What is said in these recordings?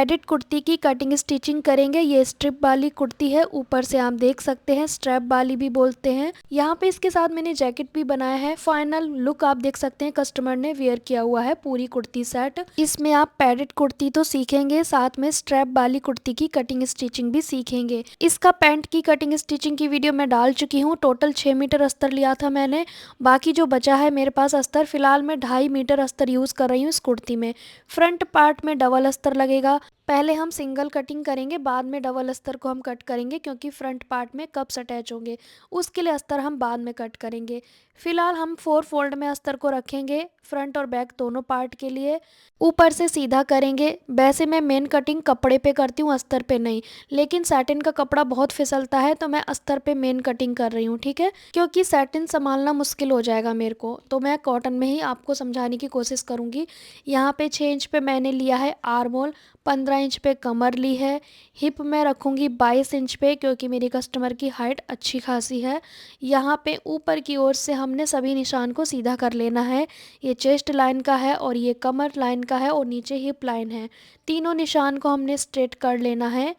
Padded kurti की cutting stitching करेंगे। ये स्ट्रिप वाली कुर्ती है, ऊपर से आप देख सकते हैं स्ट्रैप वाली भी बोलते हैं। यहाँ पे इसके साथ मैंने जैकेट भी बनाया है। फाइनल लुक आप देख सकते हैं, कस्टमर ने वेयर किया हुआ है पूरी कुर्ती सेट। इसमें आप पैडेड कुर्ती तो सीखेंगे, साथ में स्ट्रैप वाली कुर्ती की कटिंग स्टिचिंग भी सीखेंगे। इसका पैंट की कटिंग स्टिचिंग की वीडियो मैं डाल चुकी हूँ। टोटल 6 मीटर अस्तर लिया था मैंने, बाकी जो बचा है मेरे पास अस्तर, फिलहाल मैं 2.5 मीटर अस्तर यूज कर रही हूँ इस कुर्ती में। फ्रंट पार्ट में डबल अस्तर लगेगा। पहले हम सिंगल कटिंग करेंगे, बाद में डबल अस्तर को हम कट करेंगे, क्योंकि फ्रंट पार्ट में कप्स अटैच होंगे, उसके लिए अस्तर हम बाद में कट करेंगे। फिलहाल हम 4 फोल्ड में अस्तर को रखेंगे, फ्रंट और बैक दोनों पार्ट के लिए। ऊपर से सीधा करेंगे। वैसे मैं मेन कटिंग कपड़े पे करती हूँ, अस्तर पे नहीं, लेकिन सैटिन का कपड़ा बहुत फिसलता है तो मैं अस्तर पे मेन कटिंग कर रही हूँ, ठीक है, क्योंकि सैटिन संभालना मुश्किल हो जाएगा मेरे को, तो मैं कॉटन में ही आपको समझाने की कोशिश करूँगी। यहाँ पे 6 इंच पे मैंने लिया है आर्म होल, 15 इंच पे कमर ली है। हिप में रखूँगी 22 इंच पे, क्योंकि मेरी कस्टमर की हाइट अच्छी खासी है। यहाँ पे ऊपर की ओर से हमने सभी निशान को सीधा कर लेना है। ये चेस्ट लाइन का है और ये कमर लाइन का है और नीचे हिप लाइन है। तीनों निशान को हमने स्ट्रेट कर लेना है।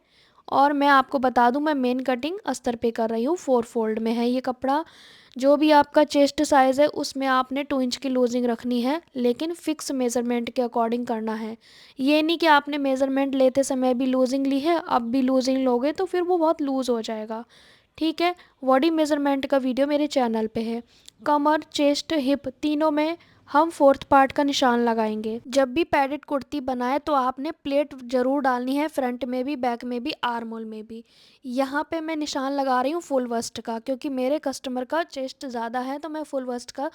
और मैं आपको बता दूं, मैं मेन कटिंग अस्तर पे कर रही हूँ, 4 फोल्ड में है ये कपड़ा। जो भी आपका चेस्ट साइज़ है उसमें आपने 2 इंच की लूजिंग रखनी है, लेकिन फिक्स मेज़रमेंट के अकॉर्डिंग करना है। ये नहीं कि आपने मेज़रमेंट लेते समय भी लूजिंग ली है, अब भी लूजिंग लोगे तो फिर वो बहुत लूज़ हो जाएगा, ठीक है। बॉडी मेज़रमेंट का वीडियो मेरे चैनल पे है। कमर, चेस्ट, हिप तीनों में हम 4th पार्ट का निशान लगाएंगे। जब भी पैडेड कुर्ती बनाए तो आपने प्लेट ज़रूर डालनी है, फ्रंट में भी, बैक में भी, आर्म होल में भी। यहाँ पे मैं निशान लगा रही हूँ फुल वस्ट का, क्योंकि मेरे कस्टमर का चेस्ट ज़्यादा है तो मैं फुल वस्ट का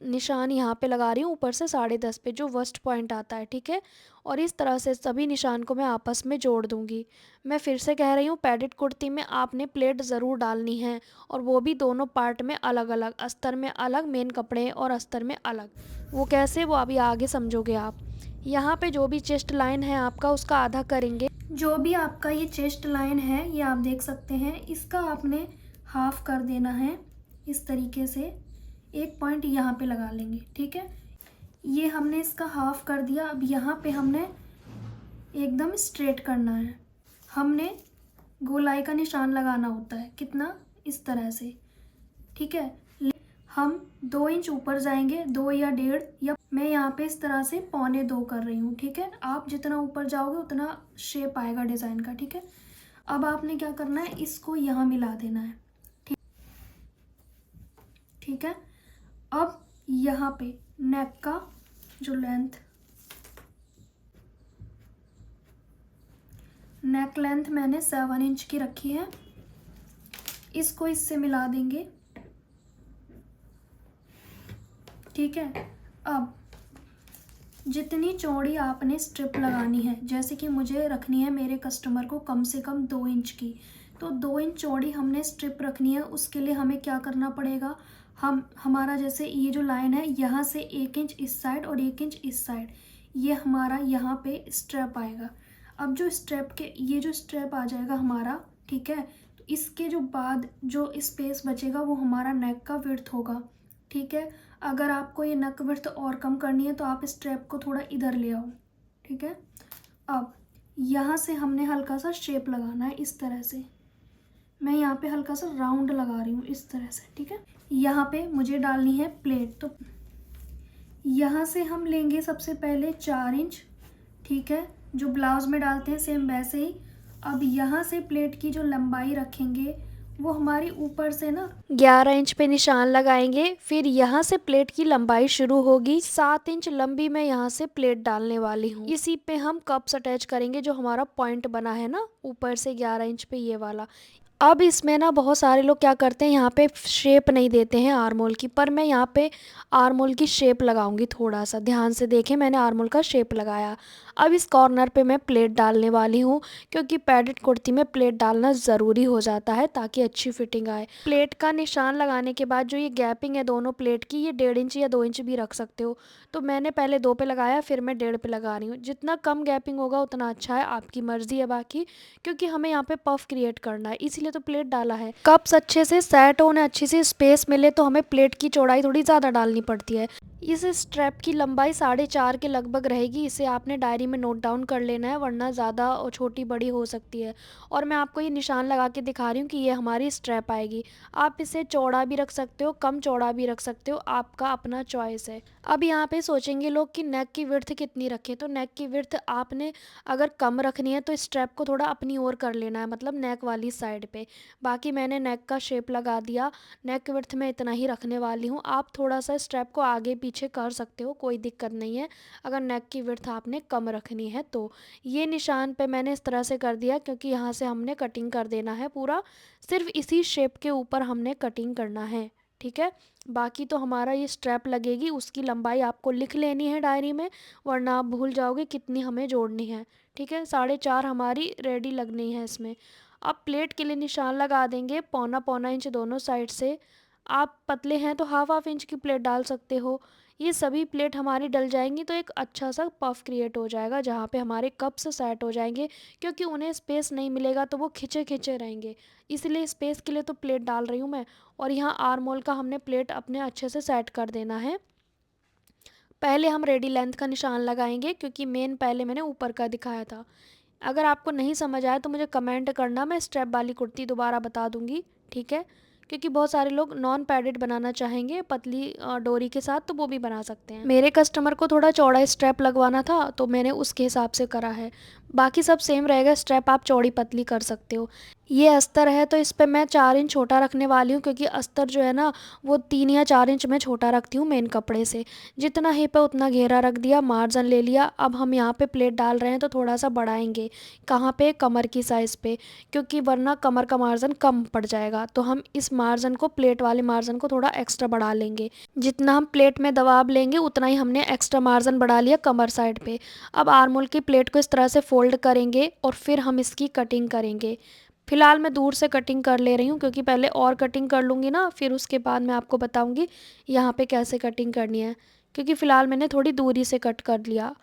निशान यहाँ पे लगा रही हूँ, ऊपर से 10.5 पे जो वस्ट पॉइंट आता है, ठीक है। और इस तरह से सभी निशान को मैं आपस में जोड़ दूँगी। मैं फिर से कह रही हूँ, पैडेड कुर्ती में आपने प्लेट ज़रूर डालनी है, और वो भी दोनों पार्ट में अलग अलग, अस्तर में अलग, मेन कपड़े और अस्तर में अलग। वो कैसे, वो अभी आगे समझोगे आप। यहाँ पे जो भी चेस्ट लाइन है आपका, उसका आधा करेंगे। जो भी आपका ये चेस्ट लाइन है, ये आप देख सकते हैं, इसका आपने हाफ कर देना है इस तरीके से। एक पॉइंट यहाँ पे लगा लेंगे, ठीक है। ये हमने इसका हाफ कर दिया। अब यहाँ पे हमने एकदम स्ट्रेट करना है। हमने गोलाई का निशान लगाना होता है, कितना, इस तरह से, ठीक है। हम 2 इंच ऊपर जाएंगे, 2 या 1.5, या मैं यहाँ पे इस तरह से 1.25 कर रही हूँ, ठीक है। आप जितना ऊपर जाओगे उतना शेप आएगा डिज़ाइन का, ठीक है। अब आपने क्या करना है, इसको यहाँ मिला देना है, ठीक है। अब यहाँ पे नेक का जो नेक लेंथ मैंने 7 इंच की रखी है, इसको इससे मिला देंगे, ठीक है। अब जितनी चौड़ी आपने स्ट्रिप लगानी है, जैसे कि मुझे रखनी है मेरे कस्टमर को कम से कम 2 इंच की, तो 2 इंच चौड़ी हमने स्ट्रिप रखनी है। उसके लिए हमें क्या करना पड़ेगा, हमारा जैसे ये जो लाइन है, यहाँ से 1 इंच इस साइड और 1 इंच इस साइड, ये हमारा यहाँ पे स्ट्रेप आएगा। अब जो स्ट्रेप के, ये जो स्ट्रेप आ जाएगा हमारा, ठीक है, तो इसके जो बाद जो स्पेस बचेगा वो हमारा नेक का विड्थ होगा, ठीक है। अगर आपको ये नेक विड्थ और कम करनी है तो आप स्ट्रेप को थोड़ा इधर ले आओ, ठीक है। अब यहाँ से हमने हल्का सा शेप लगाना है, इस तरह से। मैं यहाँ पे हल्का सा राउंड लगा रही हूँ, इस तरह से, ठीक है। यहाँ पे मुझे डालनी है प्लेट, तो यहाँ से हम लेंगे सबसे पहले 4 इंच, ठीक है, जो ब्लाउज में डालते हैं सेम वैसे ही। अब यहाँ से प्लेट की जो लंबाई रखेंगे वो हमारी ऊपर से ना 11 इंच पे निशान लगाएंगे। फिर यहाँ से प्लेट की लंबाई शुरू होगी, 7 इंच लंबी मैं यहाँ से प्लेट डालने वाली हूँ। इसी पे हम कप्स अटैच करेंगे, जो हमारा पॉइंट बना है ना ऊपर से 11 इंच पे, ये वाला। अब इसमें ना बहुत सारे लोग क्या करते हैं, यहाँ पे शेप नहीं देते हैं आर्म होल की, पर मैं यहाँ पे आर्म होल की शेप लगाऊंगी। थोड़ा सा ध्यान से देखें, मैंने आर्म होल का शेप लगाया। अब इस कॉर्नर पे मैं प्लेट डालने वाली हूँ, क्योंकि पैडेड कुर्ती में प्लेट डालना ज़रूरी हो जाता है ताकि अच्छी फिटिंग आए। प्लेट का निशान लगाने के बाद जो ये गैपिंग है दोनों प्लेट की, ये 1.5 इंच या 2 इंच भी रख सकते हो। तो मैंने पहले 2 पे लगाया, फिर मैं 1.5 पे लगा रही हूँ। जितना कम गैपिंग होगा उतना अच्छा है, आपकी मर्जी है बाकी, क्योंकि हमें यहाँ पे पफ क्रिएट करना है, इसीलिए तो प्लेट डाला है। कप्स अच्छे से सेट होने, अच्छी सी स्पेस मिले, तो हमें प्लेट की चौड़ाई थोड़ी ज़्यादा डालनी पड़ती है। इस स्ट्रैप की लंबाई 4.5 के लगभग रहेगी। इसे आपने डायरी में नोट डाउन कर लेना है, वरना ज़्यादा और छोटी बड़ी हो सकती है। और मैं आपको ये निशान लगा के दिखा रही हूँ कि ये हमारी स्ट्रैप आएगी। आप इसे चौड़ा भी रख सकते हो, कम चौड़ा भी रख सकते हो, आपका अपना चॉइस है। अब यहाँ पे सोचेंगे लोग कि नेक की विड्थ कितनी रखें, तो नेक की विड्थ आपने अगर कम रखनी है तो स्ट्रैप को थोड़ा अपनी ओर कर लेना है, मतलब नेक वाली साइड पे। बाकी मैंने नेक का शेप लगा दिया। नेक विड्थ में इतना ही रखने वाली हूँ। आप थोड़ा सा स्ट्रैप को आगे पीछे कर सकते हो, कोई दिक्कत नहीं है अगर नेक की विड्थ आपने कम रखनी है तो। ये निशान पे मैंने इस तरह से कर दिया क्योंकि यहाँ से हमने कटिंग कर देना है पूरा। सिर्फ इसी शेप के ऊपर हमने कटिंग करना है, ठीक है। बाकी तो हमारा ये स्ट्रैप लगेगी, उसकी लंबाई आपको लिख लेनी है डायरी में, वरना आप भूल जाओगे कितनी हमें जोड़नी है, ठीक है। 4.5 हमारी रेडी लगनी है इसमें। अब प्लेट के लिए निशान लगा देंगे 1.25 इंच दोनों साइड से। आप पतले हैं तो 1/2 इंच की प्लेट डाल सकते हो। ये सभी प्लेट हमारी डल जाएंगी तो एक अच्छा सा पफ क्रिएट हो जाएगा जहाँ पे हमारे कप्स सेट हो जाएंगे, क्योंकि उन्हें स्पेस नहीं मिलेगा तो वो खिंचे खिंचे रहेंगे। इसलिए स्पेस के लिए तो प्लेट डाल रही हूँ मैं। और यहाँ आर्म होल का हमने प्लेट अपने अच्छे से सेट कर देना है। पहले हम रेडी लेंथ का निशान लगाएंगे क्योंकि मेन पहले मैंने ऊपर का दिखाया था। अगर आपको नहीं समझ आया तो मुझे कमेंट करना, मैं स्ट्रेप वाली कुर्ती दोबारा बता दूंगी, ठीक है। क्योंकि बहुत सारे लोग नॉन पैडेड बनाना चाहेंगे पतली डोरी के साथ, तो वो भी बना सकते हैं। मेरे कस्टमर को थोड़ा चौड़ा स्ट्रैप लगवाना था तो मैंने उसके हिसाब से करा है। बाकी सब सेम रहेगा, स्ट्रैप आप चौड़ी पतली कर सकते हो। ये अस्तर है तो इस पर मैं 4 इंच छोटा रखने वाली हूँ, क्योंकि अस्तर जो है ना वो 3 या 4 इंच में छोटा रखती हूँ मेन कपड़े से। जितना हिप है उतना घेरा रख दिया, मार्जिन ले लिया। अब हम यहाँ पे प्लेट डाल रहे हैं तो थोड़ा सा बढ़ाएंगे। कहाँ पे? कमर की साइज़ पे, क्योंकि वरना कमर का मार्जिन कम पड़ जाएगा। तो हम इस मार्जिन को, प्लेट वाले मार्जिन को थोड़ा एक्स्ट्रा बढ़ा लेंगे। जितना हम प्लेट में दबाव लेंगे उतना ही हमने एक्स्ट्रा मार्जिन बढ़ा लिया कमर साइड पे। अब आर्म होल की प्लेट को इस तरह से फोल्ड करेंगे और फिर हम इसकी कटिंग करेंगे। फिलहाल मैं दूर से कटिंग कर ले रही हूँ क्योंकि पहले और कटिंग कर लूँगी ना, फिर उसके बाद मैं आपको बताऊँगी यहाँ पे कैसे कटिंग करनी है। क्योंकि फ़िलहाल मैंने थोड़ी दूरी से कट कर लिया।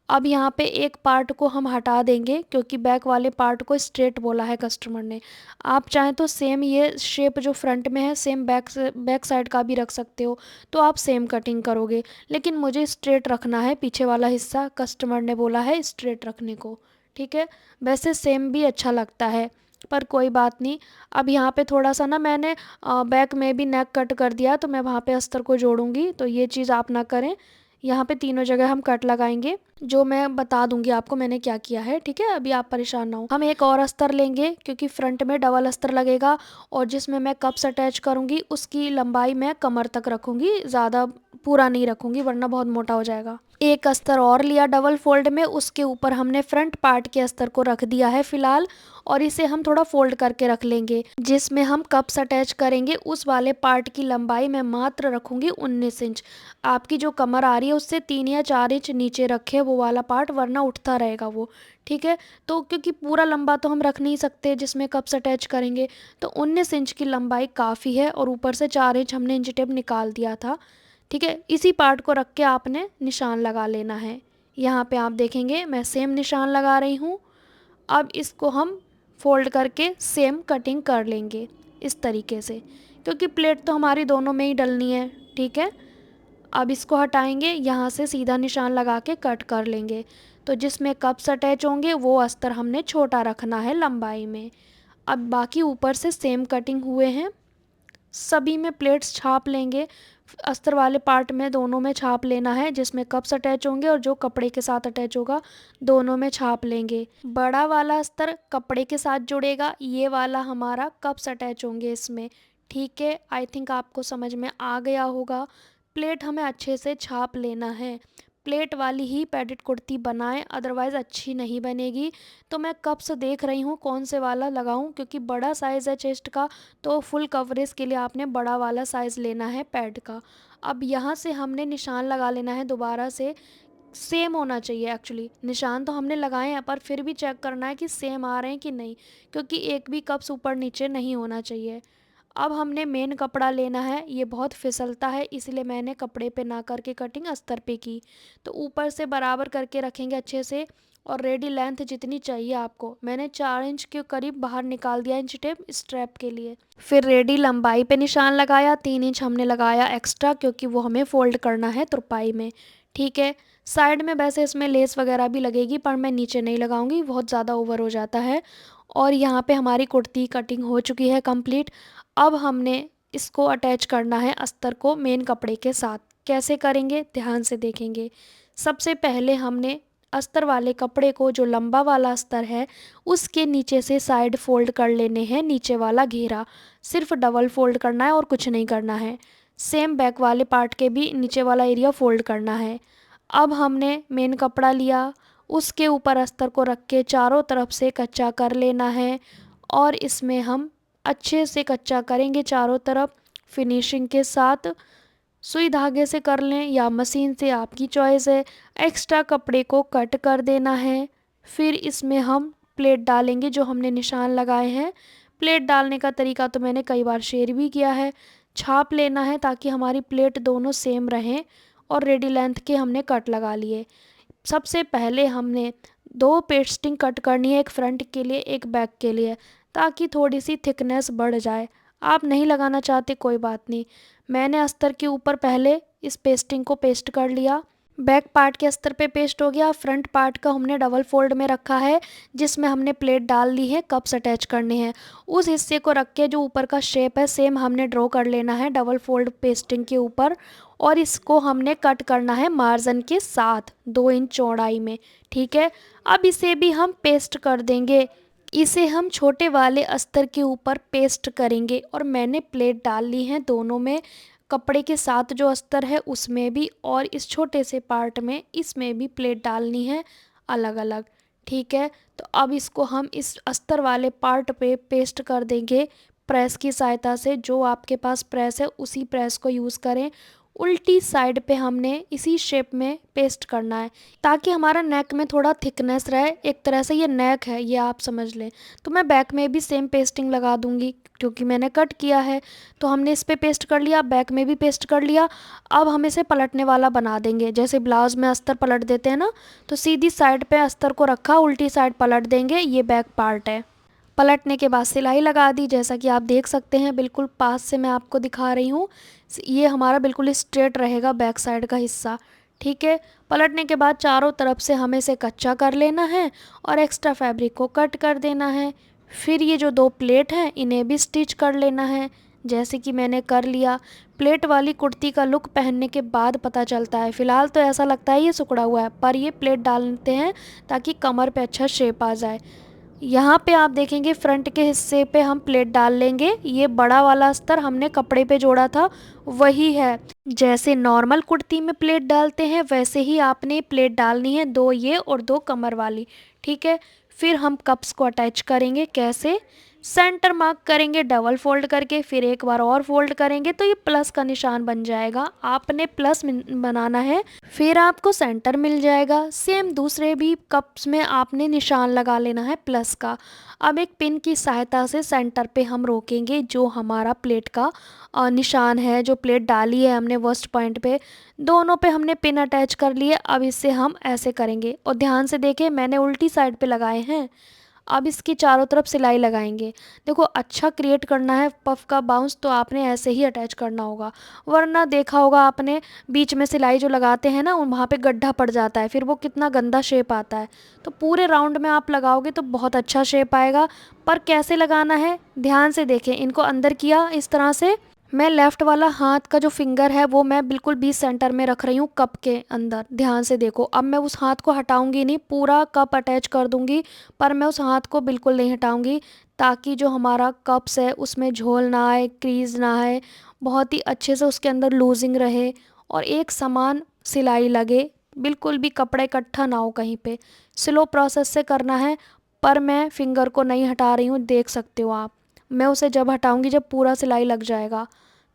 अब यहाँ पे एक पार्ट को हम हटा देंगे क्योंकि बैक वाले पार्ट को स्ट्रेट बोला है कस्टमर ने। आप चाहें तो सेम ये शेप जो फ्रंट में है सेम बैक साइड का भी रख सकते हो, तो आप सेम कटिंग करोगे। लेकिन मुझे स्ट्रेट रखना है, पीछे वाला हिस्सा कस्टमर ने बोला है स्ट्रेट रखने को, ठीक है। वैसे सेम भी अच्छा लगता है पर कोई बात नहीं। अब यहाँ पे थोड़ा सा ना मैंने बैक में भी नेक कट कर दिया, तो मैं वहाँ पे अस्तर को जोड़ूंगी, तो ये चीज़ आप ना करें। यहाँ पे तीनों जगह हम कट लगाएंगे, जो मैं बता दूंगी आपको मैंने क्या किया है, ठीक है। अभी आप परेशान ना हो। हम एक और अस्तर लेंगे क्योंकि फ्रंट में डबल अस्तर लगेगा, और जिसमें मैं कप्स अटैच करूँगी उसकी लंबाई मैं कमर तक रखूँगी, ज़्यादा पूरा नहीं रखूँगी वरना बहुत मोटा हो जाएगा। एक अस्तर और लिया डबल फोल्ड में, उसके ऊपर हमने फ्रंट पार्ट के अस्तर को रख दिया है फ़िलहाल, और इसे हम थोड़ा फोल्ड करके रख लेंगे। जिसमें हम कप्स अटैच करेंगे उस वाले पार्ट की लंबाई मैं मात्र रखूँगी 19 इंच। आपकी जो कमर आ रही है उससे 3 या 4 इंच नीचे रखे वो वाला पार्ट, वरना उठता रहेगा वो, ठीक है। तो क्योंकि पूरा लंबा तो हम रख नहीं सकते जिसमें कप्स अटैच करेंगे, तो 19 इंच की लंबाई काफ़ी है, और ऊपर से 4 इंच हमने इंच टेप निकाल दिया था, ठीक है। इसी पार्ट को रख के आपने निशान लगा लेना है। यहाँ पे आप देखेंगे मैं सेम निशान लगा रही हूँ। अब इसको हम फोल्ड करके सेम कटिंग कर लेंगे इस तरीके से, क्योंकि प्लेट तो हमारी दोनों में ही डलनी है, ठीक है। अब इसको हटाएंगे, यहाँ से सीधा निशान लगा के कट कर लेंगे। तो जिसमें कप्स अटैच होंगे वो अस्तर हमने छोटा रखना है लंबाई में। अब बाकी ऊपर से सेम कटिंग हुए हैं, सभी में प्लेट्स छाप लेंगे। अस्तर वाले पार्ट में दोनों में छाप लेना है, जिसमें कप्स अटैच होंगे और जो कपड़े के साथ अटैच होगा दोनों में छाप लेंगे। बड़ा वाला अस्तर कपड़े के साथ जुड़ेगा, ये वाला हमारा कप्स अटैच होंगे इसमें, ठीक है। आई थिंक आपको समझ में आ गया होगा। प्लेट हमें अच्छे से छाप लेना है। प्लेट वाली ही पैडेड कुर्ती बनाएं, अदरवाइज़ अच्छी नहीं बनेगी। तो मैं कप्स देख रही हूँ कौन से वाला लगाऊं, क्योंकि बड़ा साइज़ है चेस्ट का, तो फुल कवरेज के लिए आपने बड़ा वाला साइज़ लेना है पैड का। अब यहाँ से हमने निशान लगा लेना है दोबारा से। सेम होना चाहिए, एक्चुअली निशान तो हमने लगाए हैं पर फिर भी चेक करना है कि सेम आ रहे हैं कि नहीं, क्योंकि एक भी कप्स ऊपर नीचे नहीं होना चाहिए। अब हमने मेन कपड़ा लेना है, ये बहुत फिसलता है इसलिए मैंने कपड़े पे ना करके कटिंग अस्तर पे की। तो ऊपर से बराबर करके रखेंगे अच्छे से, और रेडी लेंथ जितनी चाहिए आपको। मैंने 4 इंच के करीब बाहर निकाल दिया इंच टेप स्ट्रैप के लिए। फिर रेडी लंबाई पे निशान लगाया, 3 इंच हमने लगाया एक्स्ट्रा क्योंकि वो हमें फोल्ड करना है तुरपाई में। ठीक है, साइड में वैसे इसमें लेस वगैरह भी लगेगी पर मैं नीचे नहीं लगाऊंगी, बहुत ज़्यादा ओवर हो जाता है। और यहाँ पे हमारी कुर्ती कटिंग हो चुकी है कंप्लीट। अब हमने इसको अटैच करना है अस्तर को मेन कपड़े के साथ। कैसे करेंगे ध्यान से देखेंगे। सबसे पहले हमने अस्तर वाले कपड़े को, जो लंबा वाला अस्तर है, उसके नीचे से साइड फोल्ड कर लेने हैं नीचे वाला घेरा। सिर्फ डबल फोल्ड करना है और कुछ नहीं करना है। सेम बैक वाले पार्ट के भी नीचे वाला एरिया फोल्ड करना है। अब हमने मेन कपड़ा लिया, उसके ऊपर अस्तर को रख के चारों तरफ से कच्चा कर लेना है और इसमें हम अच्छे से कच्चा करेंगे चारों तरफ फिनिशिंग के साथ। सुई धागे से कर लें या मशीन से, आपकी चॉइस है। एक्स्ट्रा कपड़े को कट कर देना है। फिर इसमें हम प्लेट डालेंगे जो हमने निशान लगाए हैं। प्लेट डालने का तरीका तो मैंने कई बार शेयर भी किया है। छाप लेना है ताकि हमारी प्लेट दोनों सेम रहें और रेडी लेंथ के हमने कट लगा लिए। सबसे पहले हमने 2 पेस्टिंग कट करनी है, एक फ्रंट के लिए एक बैक के लिए, ताकि थोड़ी सी थिकनेस बढ़ जाए। आप नहीं लगाना चाहते कोई बात नहीं। मैंने अस्तर के ऊपर पहले इस पेस्टिंग को पेस्ट कर लिया। बैक पार्ट के अस्तर पे पेस्ट हो गया। फ्रंट पार्ट का हमने डबल फोल्ड में रखा है जिसमें हमने प्लेट डाल ली है, कप्स अटैच करने हैं। उस हिस्से को रख के जो ऊपर का शेप है सेम हमने ड्रॉ कर लेना है डबल फोल्ड पेस्टिंग के ऊपर और इसको हमने कट करना है मार्जिन के साथ 2 इंच चौड़ाई में। ठीक है, अब इसे भी हम पेस्ट कर देंगे। इसे हम छोटे वाले अस्तर के ऊपर पेस्ट करेंगे और मैंने प्लेट डाल ली है दोनों में, कपड़े के साथ जो अस्तर है उसमें भी और इस छोटे से पार्ट में, इसमें भी प्लेट डालनी है अलग अलग। ठीक है, तो अब इसको हम इस अस्तर वाले पार्ट पे पेस्ट कर देंगे प्रेस की सहायता से। जो आपके पास प्रेस है उसी प्रेस को यूज़ करें। उल्टी साइड पे हमने इसी शेप में पेस्ट करना है ताकि हमारा नेक में थोड़ा थिकनेस रहे। एक तरह से ये नेक है, ये आप समझ लें। तो मैं बैक में भी सेम पेस्टिंग लगा दूंगी क्योंकि मैंने कट किया है। तो हमने इस पे पेस्ट कर लिया, बैक में भी पेस्ट कर लिया। अब हम इसे पलटने वाला बना देंगे। जैसे ब्लाउज में अस्तर पलट देते हैं ना, तो सीधी साइड पे अस्तर को रखा, उल्टी साइड पलट देंगे। ये बैक पार्ट है। पलटने के बाद सिलाई लगा दी, जैसा कि आप देख सकते हैं बिल्कुल पास से मैं आपको दिखा रही हूँ। ये हमारा बिल्कुल स्ट्रेट रहेगा बैक साइड का हिस्सा। ठीक है, पलटने के बाद चारों तरफ से हमें इसे कच्चा कर लेना है और एक्स्ट्रा फैब्रिक को कट कर देना है। फिर ये जो 2 प्लेट हैं इन्हें भी स्टिच कर लेना है जैसे कि मैंने कर लिया। प्लेट वाली कुर्ती का लुक पहनने के बाद पता चलता है। फ़िलहाल तो ऐसा लगता है ये सिकुड़ा हुआ है, पर ये प्लेट डालते हैं ताकि कमर पे अच्छा शेप आ जाए। यहाँ पे आप देखेंगे फ्रंट के हिस्से पे हम प्लेट डाल लेंगे। ये बड़ा वाला अस्तर हमने कपड़े पे जोड़ा था वही है। जैसे नॉर्मल कुर्ती में प्लेट डालते हैं वैसे ही आपने प्लेट डालनी है, 2 ये और 2 कमर वाली। ठीक है, फिर हम कप्स को अटैच करेंगे। कैसे? सेंटर मार्क करेंगे डबल फोल्ड करके, फिर एक बार और फोल्ड करेंगे तो ये प्लस का निशान बन जाएगा। आपने प्लस बनाना है, फिर आपको सेंटर मिल जाएगा। सेम दूसरे भी कप्स में आपने निशान लगा लेना है प्लस का। अब एक पिन की सहायता से सेंटर पे हम रोकेंगे जो हमारा प्लेट का निशान है, जो प्लेट डाली है हमने वर्स्ट पॉइंट पे, दोनों पे हमने पिन अटैच कर लिए। अब इसे हम ऐसे करेंगे और ध्यान से देखें मैंने उल्टी साइड पे लगाए हैं। अब इसकी चारों तरफ सिलाई लगाएंगे। देखो अच्छा क्रिएट करना है पफ का बाउंस तो आपने ऐसे ही अटैच करना होगा, वरना देखा होगा आपने बीच में सिलाई जो लगाते हैं ना वहाँ पे गड्ढा पड़ जाता है, फिर वो कितना गंदा शेप आता है। तो पूरे राउंड में आप लगाओगे तो बहुत अच्छा शेप आएगा। पर कैसे लगाना है ध्यान से देखें। इनको अंदर किया इस तरह से, मैं लेफ़्ट वाला हाथ का जो फिंगर है वो मैं बिल्कुल बीच सेंटर में रख रही हूँ कप के अंदर। ध्यान से देखो, अब मैं उस हाथ को हटाऊंगी नहीं, पूरा कप अटैच कर दूंगी, पर मैं उस हाथ को बिल्कुल नहीं हटाऊंगी ताकि जो हमारा कप्स है उसमें झोल ना आए, क्रीज ना आए, बहुत ही अच्छे से उसके अंदर लूजिंग रहे और एक समान सिलाई लगे, बिल्कुल भी कपड़ा इकट्ठा ना हो कहीं पे। स्लो प्रोसेस से करना है, पर मैं फिंगर को नहीं हटा रही हूँ, देख सकते हो आप। मैं उसे जब हटाऊंगी जब पूरा सिलाई लग जाएगा।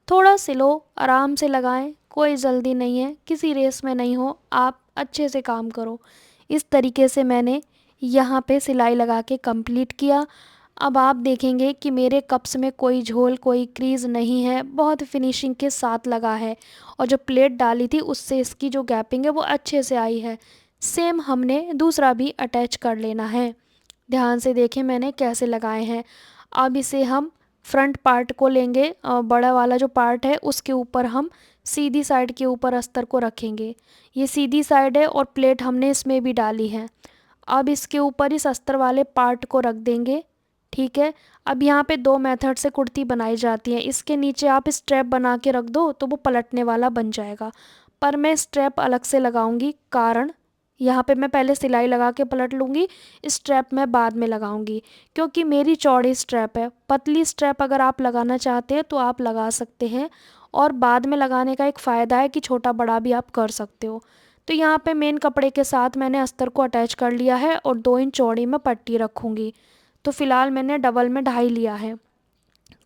थोड़ा स्लो आराम से लगाएं, कोई जल्दी नहीं है, किसी रेस में नहीं हो आप, अच्छे से काम करो। इस तरीके से मैंने यहाँ पे सिलाई लगा के कंप्लीट किया। अब आप देखेंगे कि मेरे कप्स में कोई झोल कोई क्रीज नहीं है, बहुत फिनिशिंग के साथ लगा है और जो प्लेट डाली थी उससे इसकी जो गैपिंग है वो अच्छे से आई है। सेम हमने दूसरा भी अटैच कर लेना है। ध्यान से देखें मैंने कैसे लगाए हैं। अब इसे हम फ्रंट पार्ट को लेंगे, बड़ा वाला जो पार्ट है उसके ऊपर हम सीधी साइड के ऊपर अस्तर को रखेंगे। ये सीधी साइड है और प्लेट हमने इसमें भी डाली है। अब इसके ऊपर इस अस्तर वाले पार्ट को रख देंगे। ठीक है। अब यहाँ पे दो मेथड से कुर्ती बनाई जाती है। इसके नीचे आप स्ट्रैप बना के रख दो तो वो पलटने वाला बन जाएगा, पर मैं स्ट्रैप अलग से लगाऊंगी, कारण यहाँ पे मैं पहले सिलाई लगा के पलट लूँगी, स्ट्रैप मैं बाद में लगाऊंगी क्योंकि मेरी चौड़ी स्ट्रैप है। पतली स्ट्रैप अगर आप लगाना चाहते हैं तो आप लगा सकते हैं, और बाद में लगाने का एक फ़ायदा है कि छोटा बड़ा भी आप कर सकते हो। तो यहाँ पे मेन कपड़े के साथ मैंने अस्तर को अटैच कर लिया है और 2 इंच चौड़ी में पट्टी रखूँगी। तो फ़िलहाल मैंने डबल में 2.5 लिया है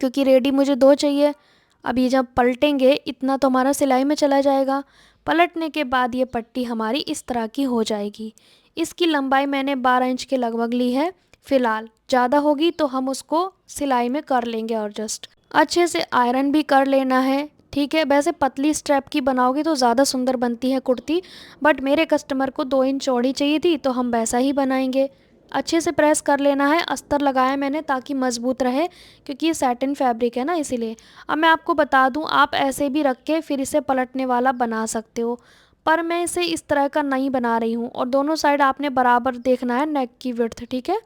क्योंकि रेडी मुझे 2 चाहिए। अब ये जब पलटेंगे इतना तो हमारा सिलाई में चला जाएगा। पलटने के बाद ये पट्टी हमारी इस तरह की हो जाएगी। इसकी लंबाई मैंने 12 इंच के लगभग ली है। फ़िलहाल ज़्यादा होगी तो हम उसको सिलाई में कर लेंगे और जस्ट अच्छे से आयरन भी कर लेना है। ठीक है। वैसे पतली स्ट्रैप की बनाओगे तो ज़्यादा सुंदर बनती है कुर्ती, बट मेरे कस्टमर को 2 इंच चौड़ी चाहिए थी तो हम वैसा ही बनाएंगे। अच्छे से प्रेस कर लेना है। अस्तर लगाया मैंने ताकि मज़बूत रहे, क्योंकि ये सैटिन फैब्रिक है ना, इसीलिए। अब मैं आपको बता दूं, आप ऐसे भी रख के फिर इसे पलटने वाला बना सकते हो, पर मैं इसे इस तरह का नहीं बना रही हूँ। और दोनों साइड आपने बराबर देखना है नेक की विड्थ। ठीक है।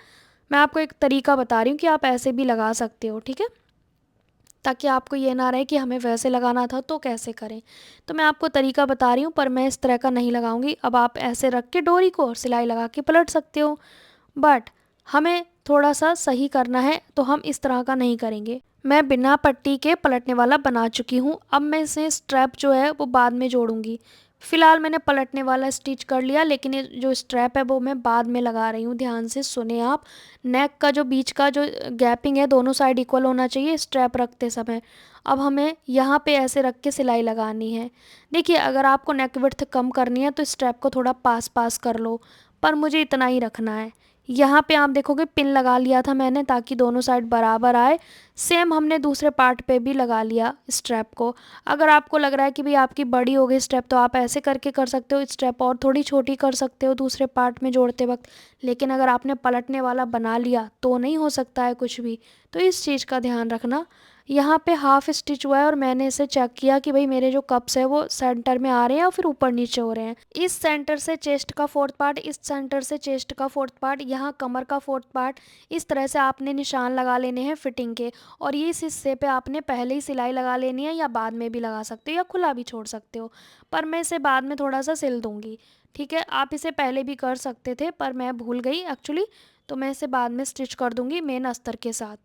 मैं आपको एक तरीका बता रही हूँ कि आप ऐसे भी लगा सकते हो। ठीक है, ताकि आपको ये ना रहे कि हमें वैसे लगाना था तो कैसे करें। तो मैं आपको तरीका बता रही हूँ, पर मैं इस तरह का नहीं लगाऊंगी। अब आप ऐसे रख के डोरी को सिलाई लगा के पलट सकते हो, बट हमें थोड़ा सा सही करना है तो हम इस तरह का नहीं करेंगे। मैं बिना पट्टी के पलटने वाला बना चुकी हूँ। अब मैं इसे स्ट्रैप जो है वो बाद में जोड़ूंगी। फ़िलहाल मैंने पलटने वाला स्टिच कर लिया, लेकिन ये जो स्ट्रैप है वो मैं बाद में लगा रही हूँ। ध्यान से सुने आप। नेक का जो बीच का जो गैपिंग है दोनों साइड इक्वल होना चाहिए स्ट्रैप रखते समय। अब हमें यहाँ पे ऐसे रख के सिलाई लगानी है। देखिए, अगर आपको नेक विड्थ कम करनी है तो स्ट्रैप को थोड़ा पास पास कर लो, पर मुझे इतना ही रखना है। यहाँ पे आप देखोगे पिन लगा लिया था मैंने ताकि दोनों साइड बराबर आए। सेम हमने दूसरे पार्ट पे भी लगा लिया स्ट्रैप को। अगर आपको लग रहा है कि भाई आपकी बड़ी हो गई स्ट्रैप तो आप ऐसे करके कर सकते हो, स्ट्रैप और थोड़ी छोटी कर सकते हो दूसरे पार्ट में जोड़ते वक्त। लेकिन अगर आपने पलटने वाला बना लिया तो नहीं हो सकता है कुछ भी। तो इस चीज़ का ध्यान रखना। यहाँ पे हाफ स्टिच हुआ है और मैंने इसे चेक किया कि भाई मेरे जो कप्स है वो सेंटर में आ रहे हैं या फिर ऊपर नीचे हो रहे हैं। इस सेंटर से चेस्ट का 4th पार्ट, इस सेंटर से चेस्ट का 4th पार्ट, यहाँ कमर का 4th पार्ट, इस तरह से आपने निशान लगा लेने हैं फिटिंग के। और ये इस हिस्से पे आपने पहले ही सिलाई लगा लेनी है, या बाद में भी लगा सकते हो या खुला भी छोड़ सकते हो, पर मैं इसे बाद में थोड़ा सा सिल दूंगी। ठीक है। आप इसे पहले भी कर सकते थे पर मैं भूल गई एक्चुअली, तो मैं इसे बाद में स्टिच कर दूंगी मेन अस्तर के साथ।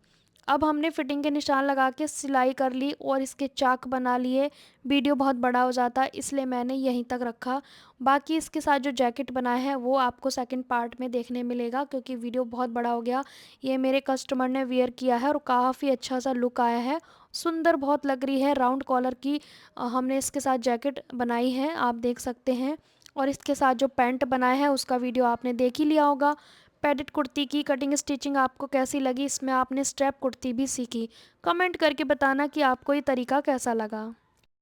अब हमने फिटिंग के निशान लगा के सिलाई कर ली और इसके चाक बना लिए। वीडियो बहुत बड़ा हो जाता है इसलिए मैंने यहीं तक रखा। बाकी इसके साथ जो जैकेट बनाया है वो आपको सेकंड पार्ट में देखने मिलेगा, क्योंकि वीडियो बहुत बड़ा हो गया। ये मेरे कस्टमर ने वियर किया है और काफ़ी अच्छा सा लुक आया है, सुंदर बहुत लग रही है। राउंड कॉलर की हमने इसके साथ जैकेट बनाई है, आप देख सकते हैं। और इसके साथ जो पैंट बनाया है उसका वीडियो आपने देख ही लिया होगा। पैडेड कुर्ती की कटिंग स्टिचिंग आपको कैसी लगी, इसमें आपने स्ट्रैप कुर्ती भी सीखी। कमेंट करके बताना कि आपको ये तरीका कैसा लगा।